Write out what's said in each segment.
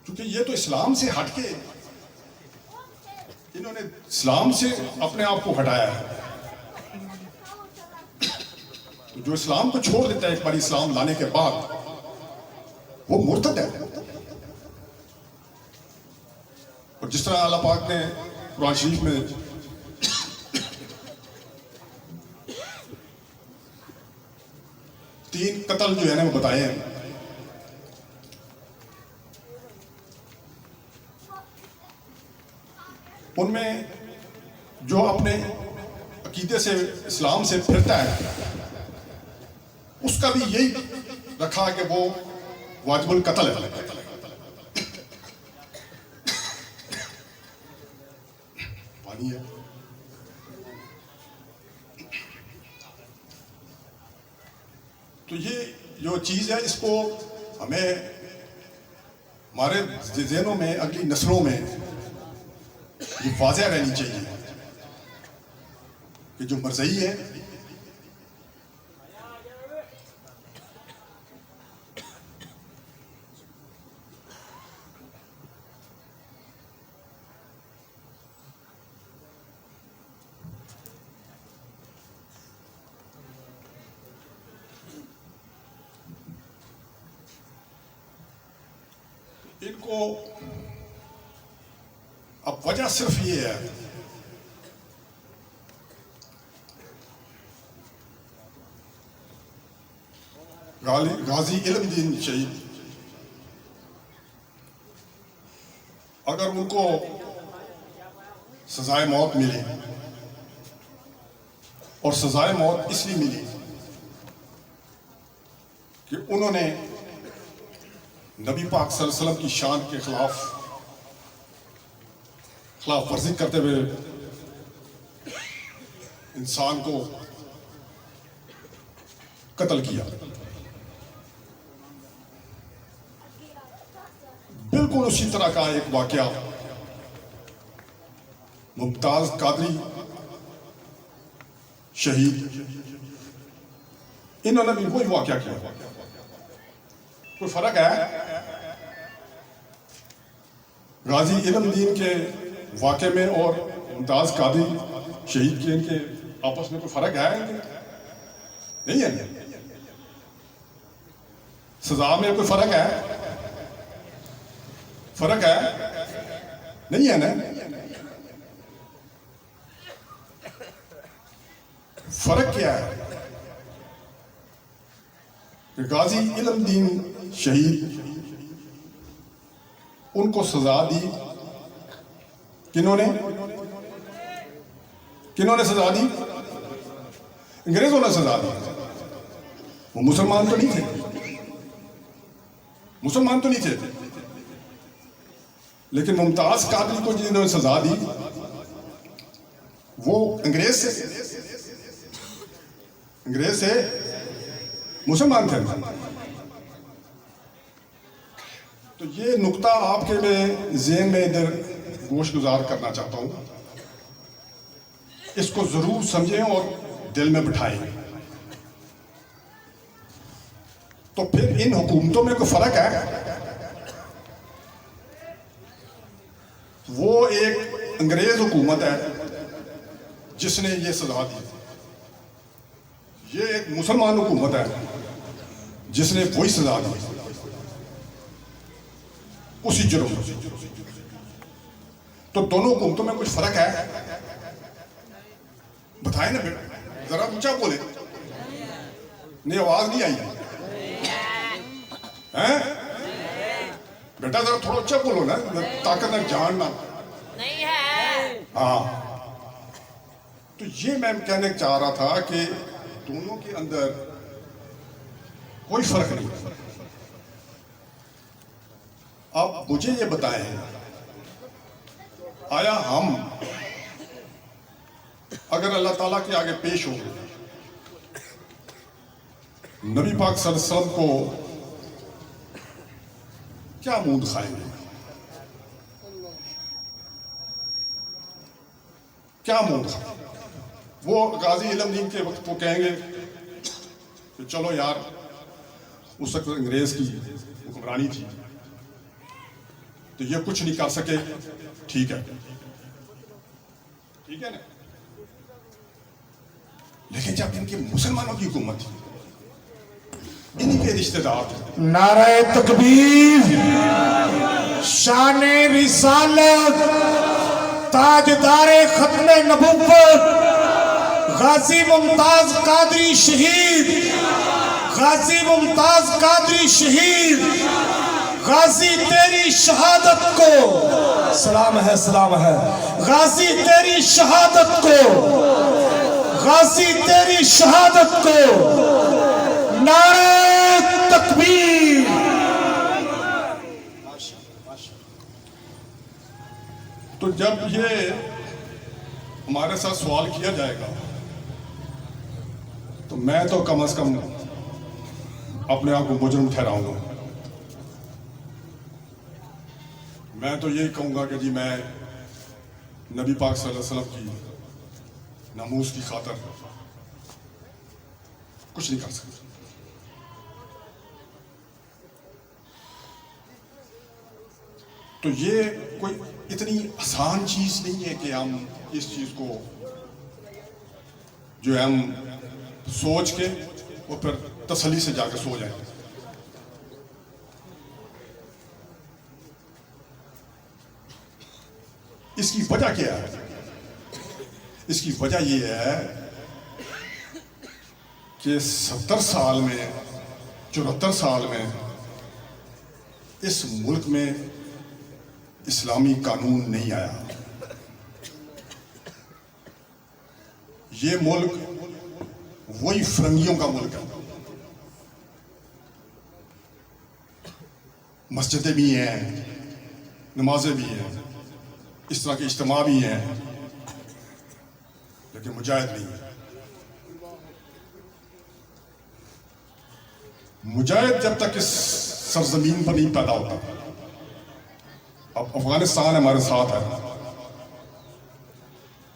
کیونکہ یہ تو اسلام سے ہٹ کے انہوں نے اسلام سے اپنے آپ کو ہٹایا ہے. تو جو اسلام کو چھوڑ دیتا ہے ایک بار اسلام لانے کے بعد وہ مرتد ہے. اور جس طرح اللہ پاک نے قرآن شریف میں تین قتل جو ہے نا وہ بتائے ہیں. ان میں جو اپنے عقیدے سے اسلام سے پھرتا ہے اس کا بھی یہی رکھا کہ وہ واجب القتل ہے. پانی ہے. تو یہ جو چیز ہے اس کو ہمیں ہمارے ذہنوں میں اگلی نسلوں میں یہ واضح رہنی چاہیے کہ جو مرزئی ہے ان کو اب وجہ صرف یہ ہے غازی علم دین شہید اگر ان کو سزائے موت ملی اور سزائے موت اس لیے ملی کہ انہوں نے نبی پاک صلی اللہ علیہ وسلم کی شان کے خلاف ورزی کرتے ہوئے انسان کو قتل کیا. بالکل اسی طرح کا ایک واقعہ ممتاز قادری شہید انہوں نے بھی وہی واقعہ کیا. کوئی فرق ہے غازی علم دین کے واقعے میں اور ممتاز قادری شہید کے ان کے آپس میں کوئی فرق ہے نہیں ہے؟ سزا میں کوئی فرق ہے نہیں ہے نا؟ فرق کیا ہے کہ غازی علم دین شہید ان کو سزا دی کنہوں نے سزا دی؟ انگریزوں نے سزا دی. وہ مسلمان تو نہیں تھے لیکن ممتاز قادری کو جنہوں نے سزا دی وہ انگریز سے مسلمان تھے. تو یہ نقطہ آپ کے میں ذہن میں ادھر گوش گزار کرنا چاہتا ہوں. اس کو ضرور سمجھیں اور دل میں بٹھائیں. تو پھر ان حکومتوں میں کوئی فرق ہے؟ وہ ایک انگریز حکومت ہے جس نے یہ سزا دی. یہ ایک مسلمان حکومت ہے جس نے وہی سزا دی اسی جرم. تو دونوں حکومتوں میں کچھ فرق ہے؟ بتائیں نا بیٹا, ذرا اونچا بولے. نہیں آواز نہیں آئی بیٹا, ذرا تھوڑا اونچا بولو نا, طاقت نہ جاننا نہیں ہے. ہاں. تو یہ میں کہنے چاہ رہا تھا کہ دونوں کے اندر کوئی فرق نہیں. اب مجھے یہ بتائیں, آیا ہم اگر اللہ تعالیٰ کے آگے پیش ہو نبی پاک صلی اللہ علیہ وسلم کو کیا منہ دکھائیں گے؟ کیا منہ دکھائیں گے؟ وہ غازی علم دین کے وقت وہ کہیں گے کہ چلو یار, اس وقت انگریز کی حکمرانی تھی, تو یہ کچھ نہیں کر سکے. ٹھیک ہے نا. لیکن جب ان کے مسلمانوں کی حکومت تھی, انہی کے رشتے دار تھے. نعرہ تکبیر, شان رسالت, تاجدار ختم نبوت, غازی ممتاز قادری شہید, غازی ممتاز قادری شہید, غازی تیری شہادت کو سلام ہے, سلام ہے. غازی تیری شہادت کو, غازی تیری شہادت کو, نعرہ تکبیر. تو جب یہ ہمارے ساتھ سوال کیا جائے گا تو میں تو کم از کم اپنے آپ کو مجرم ٹھہراؤں گا. میں تو یہی کہوں گا کہ جی میں نبی پاک صلی اللہ علیہ وسلم کی ناموس کی خاطر کچھ نہیں کر سکتا. تو یہ کوئی اتنی آسان چیز نہیں ہے کہ ہم اس چیز کو جو ہے ہم سوچ کے اور پھر تسلی سے جا کے سو جائیں. اس کی وجہ کیا ہے؟ اس کی وجہ یہ ہے کہ 70 سال میں 74 سال میں اس ملک میں اسلامی قانون نہیں آیا. یہ ملک وہی فرنگیوں کا ملک ہے. مسجدیں بھی ہیں, نمازیں بھی ہیں, اس طرح کے اجتماع بھی ہیں, لیکن مجاہد نہیں ہے. مجاہد جب تک اس سرزمین پر نہیں پیدا ہوتا. اب افغانستان ہمارے ساتھ ہے,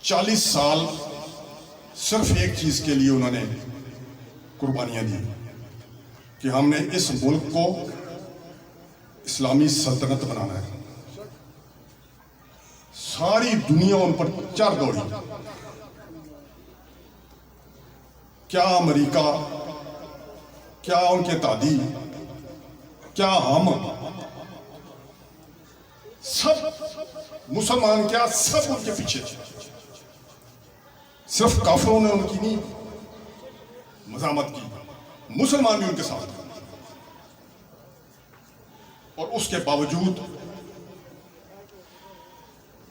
40 سال صرف ایک چیز کے لیے انہوں نے قربانیاں دی کہ ہم نے اس ملک کو اسلامی سلطنت بنانا ہے. ساری دنیا ان پر چڑھ دوڑی. کیا امریکہ, کیا ان کے اتحادی, کیا ہم, سب مسلمان, کیا سب ان کے پیچھے. صرف کافروں نے ان کی نہیں مزاحمت کی, مسلمان بھی ان کے ساتھ. اور اس کے باوجود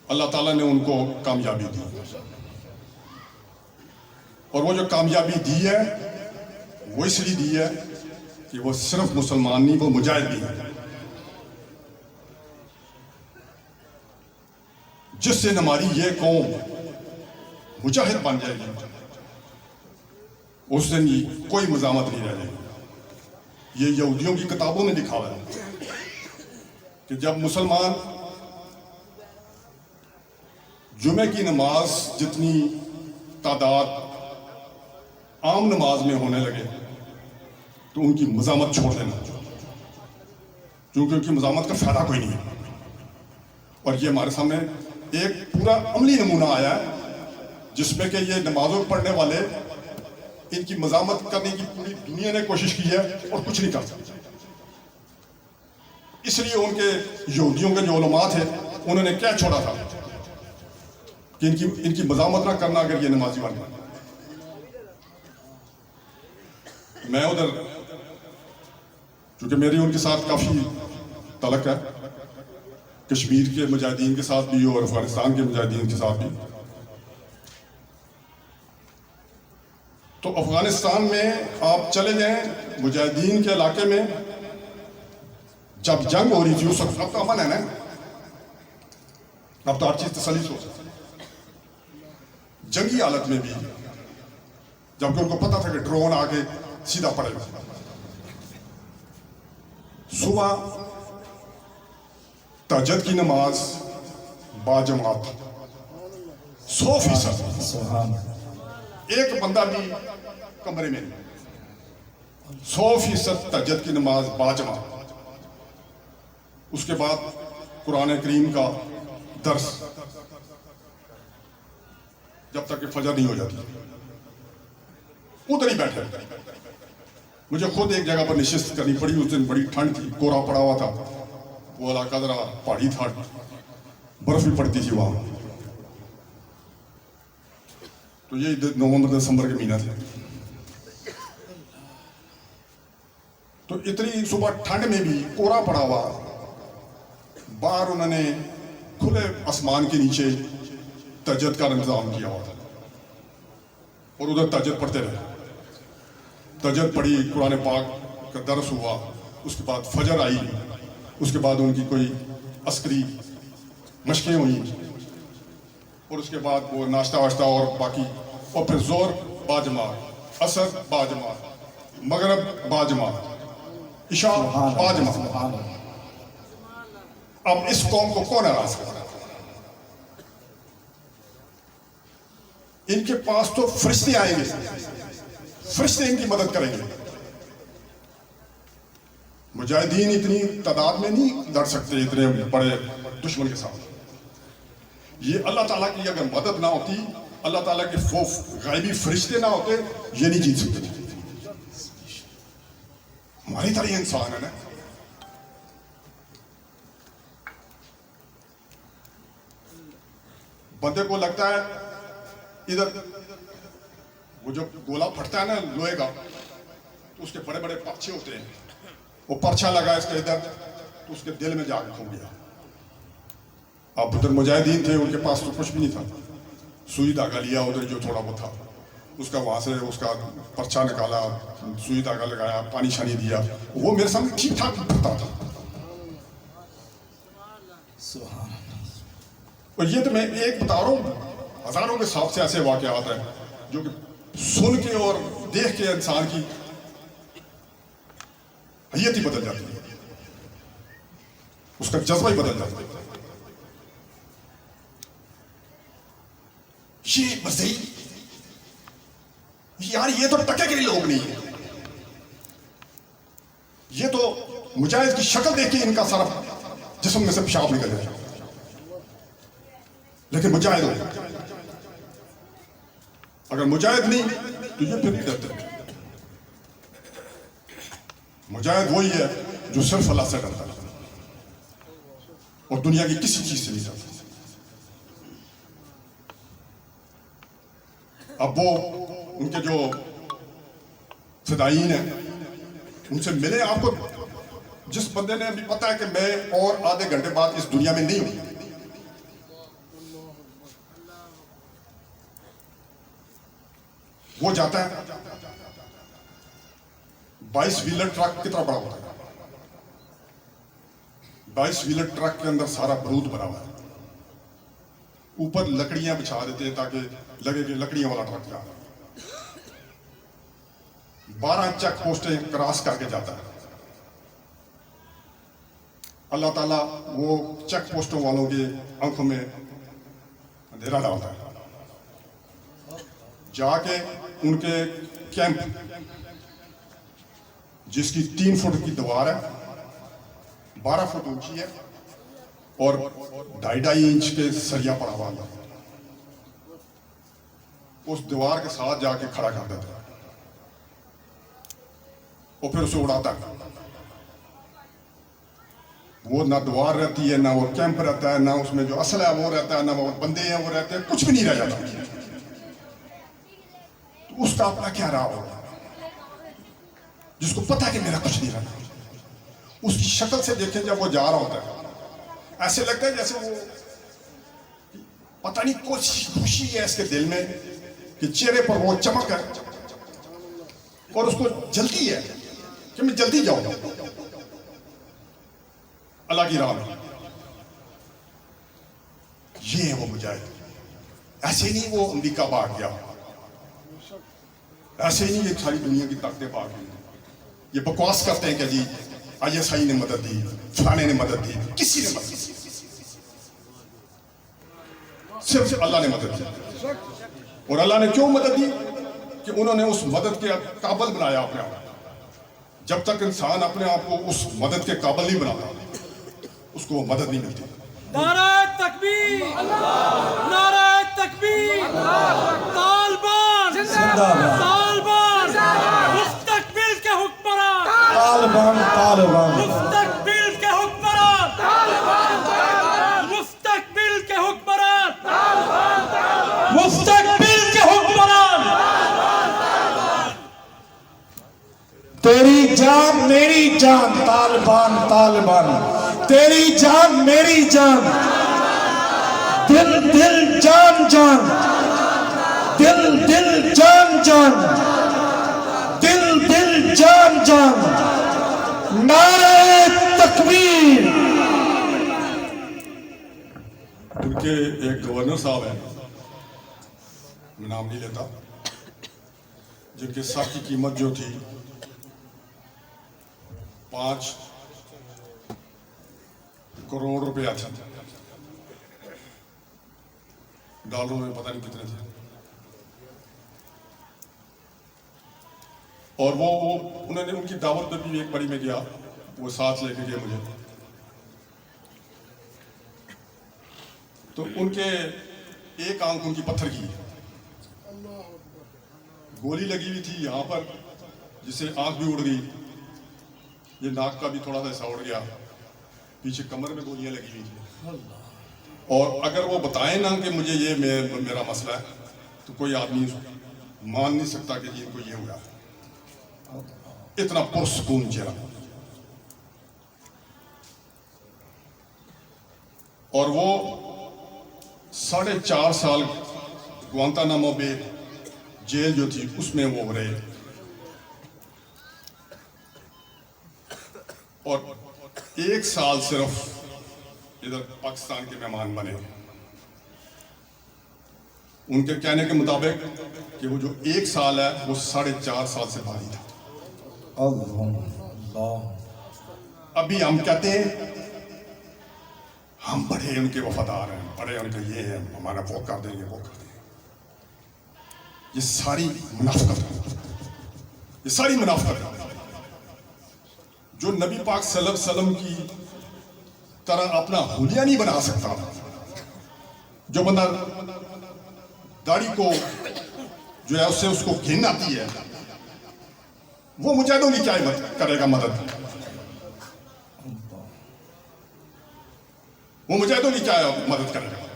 اللہ تعالیٰ نے ان کو کامیابی دی. اور وہ جو کامیابی دی ہے وہ اس لیے دی ہے کہ وہ صرف مسلمان نہیں, وہ مجاہد بھی ہیں. جس سے ہماری یہ قوم مجاہد بن جائے گی, اس دن کوئی مزاحمت نہیں رہ جائے گی. یہ یہودیوں کی کتابوں میں لکھا ہوا ہے کہ جب مسلمان جمعے کی نماز جتنی تعداد عام نماز میں ہونے لگے تو ان کی مزاحمت چھوڑ دینا, کیونکہ ان کی مزاحمت کا فائدہ کوئی نہیں ہے. اور یہ ہمارے سامنے ایک پورا عملی نمونہ آیا ہے جس میں کہ یہ نمازوں پڑھنے والے ان کی مزاحمت کرنے کی پوری دنیا نے کوشش کی ہے اور کچھ نہیں کر سکتے. اس لیے ان کے یہودیوں کے جو علماء تھے انہوں نے کیا چھوڑا تھا کہ ان کی مزاحمت نہ کرنا اگر یہ نمازی بن جائے. میں ادھر چونکہ میری ان کے ساتھ کافی تعلق ہے, کشمیر کے مجاہدین کے ساتھ بھی اور افغانستان کے مجاہدین کے ساتھ بھی. تو افغانستان میں آپ چلے جائیں مجاہدین کے علاقے میں, جب جنگ ہو رہی تھی اس وقت, اب تو امن ہے نا, اب تو ہر چیز تسلی سے ہو سکتی. جنگی حالت میں بھی جبکہ ان کو پتا تھا کہ ڈرون آگے سیدھا پڑے گا, صبح تہجد کی نماز باجماعت 100%, ایک بندہ بھی کمرے میں نہیں, 100% تہجد کی نماز باجماعت. اس کے بعد قرآن کریم کا درس جب تک کہ فجر نہیں ہو جاتی ادھر ہی بیٹھے. مجھے خود ایک جگہ پر نشست کرنی پڑی. اس دن بڑی ٹھنڈ تھی, کورا پڑا ہوا تھا, وہ علاقہ ذرا پہاڑی تھا, برف بھی پڑتی تھی وہاں. تو یہ نومبر دسمبر کے مہینہ تھے. تو اتنی صبح ٹھنڈ میں بھی کورا پڑا ہوا, باہر انہوں نے کھلے آسمان کے نیچے تہجد کا انتظام کیا ہوا تھا اور ادھر تہجد پڑھتے رہے. تہجد پڑھی, قرآن پاک کا درس ہوا, اس کے بعد فجر آئی, اس کے بعد ان کی کوئی عسکری مشقیں ہوئیں اور اس کے بعد وہ ناشتہ واشتہ اور باقی, اور پھر زور باجماعت, عصر باجماعت, مغرب باجماعت, عشاء باجماعت. اب اس قوم کو کون ہراس کرتا ہے؟ ان کے پاس تو فرشتے آئیں گے, فرشتے ان کی مدد کریں گے. مجاہدین اتنی تعداد میں نہیں لڑ سکتے اتنے بڑے دشمن کے ساتھ. یہ اللہ تعالیٰ کی اگر مدد نہ ہوتی, اللہ تعالیٰ کے غائبی فرشتے نہ ہوتے, یہ نہیں جیت سکتے. ہماری طرح انسان ہے نا. بندے کو لگتا ہے ادھر وہ جو گولا پھٹتا ہے نا لوہے کا, تو اس کے بڑے بڑے پرچے ہوتے ہیں, وہ پرچا لگا اس کے ادھر, تو اس کے دل میں جا کے کھو گیا. اب ادھر مجاہدین تھے, ان کے پاس تو کچھ بھی نہیں تھا. سوئی دھاگا لیا ادھر جو تھوڑا وہ تھا, اس کا وہاں سے اس کا پرچا نکالا, سوئی دھاگا لگایا, پانی شانی دیا, وہ میرے سامنے ٹھیک ٹھاک پھٹتا تھا. اور یہ تو میں ایک بتا رہا ہوں, ہزاروں کے حساب سے ایسے واقعات ہیں جو کہ سن کے اور دیکھ کے انسان کی حیت ہی بدل جاتی ہے, اس کا جذبہ ہی بدل جاتا ہے. یہ مزید یار یہ تو ٹکے کے لوگ نہیں ہیں, یہ تو مجاہد کی شکل دیکھ کے ان کا سارا جسم میں سے پیشاب نکل جائے. لیکن مجاہد ہو, اگر مجاہد نہیں تو یہ پھر نہیں ڈرتے. مجاہد وہی ہے جو صرف اللہ سے ڈرتا ہے اور دنیا کی کسی چیز سے نہیں ڈرتا. اب وہ ان کے جو فدائین ہیں ان سے ملے. آپ کو جس بندے نے ابھی پتا ہے کہ میں اور آدھے گھنٹے بعد اس دنیا میں نہیں ہوں, وہ جاتا ہے 22 ویلر ٹرک کتنا بڑا ہوتا ہے, 22 ویلر ٹرک کے اندر سارا برود بھرا ہوا ہے, اوپر لکڑیاں بچھا دیتے ہیں تاکہ لگے کہ لکڑیاں والا ٹرک جا رہا ہے. 12 چیک پوسٹیں کراس کر کے جاتا ہے. اللہ تعالیٰ وہ چیک پوسٹوں والوں کے آنکھوں میں اندھیرا ڈالتا ہے, جا کے ان کے کیمپ جس کی 3 فٹ کی دیوار ہے, 12 فٹ اونچی ہے اور 2.5 انچ کے سریا پڑا ہوا ہے, اس دیوار کے ساتھ جا کے کھڑا کر دیتا ہے اور پھر اسے اڑاتا ہے. وہ نہ دیوار رہتی ہے, نہ وہ کیمپ رہتا ہے, نہ اس میں جو اصل ہے وہ رہتا ہے, نہ وہ بندے ہیں وہ رہتے ہیں, کچھ بھی نہیں رہ جاتا. تو اس کا اپنا کیا رہا ہوگا جس کو پتا ہے کہ میرا کچھ نہیں رہا. اس کی شکل سے دیکھیں جب وہ جا رہا ہوتا ہے ایسے لگتا ہے جیسے وہ پتہ نہیں کچھ خوشی ہے اس کے دل میں کہ چہرے پر وہ چمک ہے اور اس کو جلدی ہے کہ میں جلدی جاؤں گا اللہ کی راہ میں. یہ ہے وہ مجاہد. ایسے نہیں وہ امریکہ بھاگ گیا, ایسے نہیں یہ ساری دنیا کی طاقتیں بھاگ گئی. یہ بکواس کرتے ہیں کہ جی ISI نے مدد دی, فلانے نے مدد دی, کسی نے مدد دی, صرف اللہ نے مدد دی. اور اللہ نے کیوں مدد دی کہ انہوں نے اس مدد کے قابل بنایا اپنے آپ. جب تک انسان اپنے آپ کو اس مدد کے قابل نہیں بناتا اس کو مدد نہیں ملتی. نعرہ تکبیر، نعرہ تکبیر، طالبان طالبان، مستقبل کے حکمران، طالبان مستقبل کے حکمران، مستقبل کے حکمران، مستقبل کے حکمران. تیری جان میری جان طالبان طالبان، تیری جان میری جان، دل دل جان جان، دل دل جان جان، دل دل جان جان. نعرہ تکبیر. ان کے ایک گورنر صاحب ہیں، میں نام نہیں لیتا، جن کے سر کی قیمت جو تھی 5 کروڑ روپیہ تھی، ڈالروں میں پتہ نہیں کتنے تھے. اور وہ انہوں نے ان کی دعوت پہ بھی ایک بڑی میں گیا، وہ ساتھ لے کے گئے مجھے. تو ان کے ایک آنکھ ان کی پتھر کی گولی لگی ہوئی تھی یہاں پر، جس سے آنکھ بھی اڑ گئی، یہ ناک کا بھی تھوڑا سا ایسا اڑ گیا، پیچھے کمر میں گولیاں لگی ہوئی تھی. اور اگر وہ بتائیں نا کہ مجھے یہ میرا مسئلہ ہے، تو کوئی آدمی مان نہیں سکتا کہ ان کو یہ ہوا. اتنا پرسکون چہرہ. اور وہ 4.5 سال گوانتانامو بے جیل جو تھی اس میں وہ رہے، اور 1 سال صرف ادھر پاکستان کے مہمان بنے. ان کے کہنے کے مطابق کہ وہ جو 1 سال ہے وہ 4.5 سال سے بھاری تھا. ابھی ہم کہتے ہیں ہم بڑے ان کے وفادار ہیں، بڑے ان کے یہ ہیں، ہمارا وہ کر دیں گے وہ کر دیں گے. یہ ساری منافقت ہے، یہ ساری منافقت ہے. جو نبی پاک صلی اللہ علیہ وسلم کی طرح اپنا حلیہ نہیں بنا سکتا، جو بندہ داڑھی کو جو ہے اس کو گھن آتی ہے، وہ مجاہدوں کی کیا کرے گا مدد؟ وہ مجاہدوں کی کیا مدد کرے گا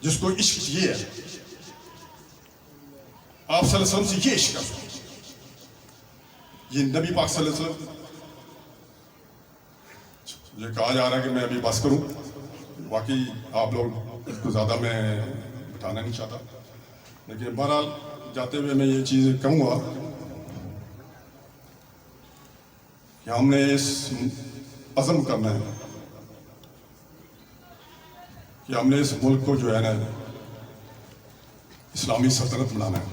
جس کو عشق یہ ہے؟ آپ صلی اللہ علیہ وسلم سے یہ عشق ہے، یہ نبی پاک صلی اللہ علیہ وسلم. یہ کہا جا رہا ہے کہ میں ابھی بس کروں، واقعی آپ لوگ اس کو زیادہ میں بتانا نہیں چاہتا، لیکن بہرحال جاتے ہوئے میں یہ چیز کہوں گا کہ ہم نے اس عزم کرنا ہے کہ ہم نے اس ملک کو جو ہے نا اسلامی سلطنت بنانا ہے،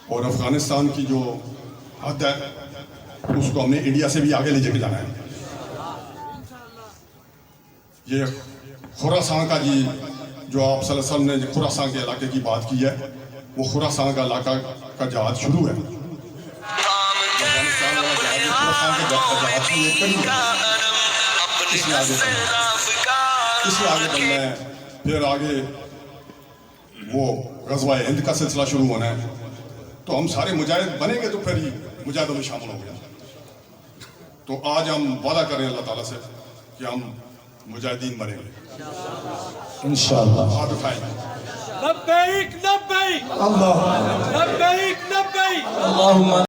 اور افغانستان کی جو حد ہے اس کو ہم نے انڈیا سے بھی آگے لے کے جانا ہے. یہ خراسان کا جی جو آپ صلی اللہ علیہ وسلم نے خراسان کے علاقے کی بات کی ہے، وہ خراسان کا علاقہ کا جہاد شروع ہے. افغانستان والا جہاد خراسان کے جہاد کی ایک کڑی ہے. اس میں آگے بڑھنا ہے. پھر آگے وہ غزوہ ہند کا سلسلہ شروع ہونا ہے. تو ہم سارے مجاہد بنیں گے تو پھر ہی مجاہدوں میں شامل ہوں گے. تو آج ہم وعدہ کریں اللہ تعالیٰ سے کہ ہم مجاہدین بنیں گے انشاءاللہ. ہاتھ اٹھائیں. لبیک لبیک، اللہ لبیک لبیک. اللہم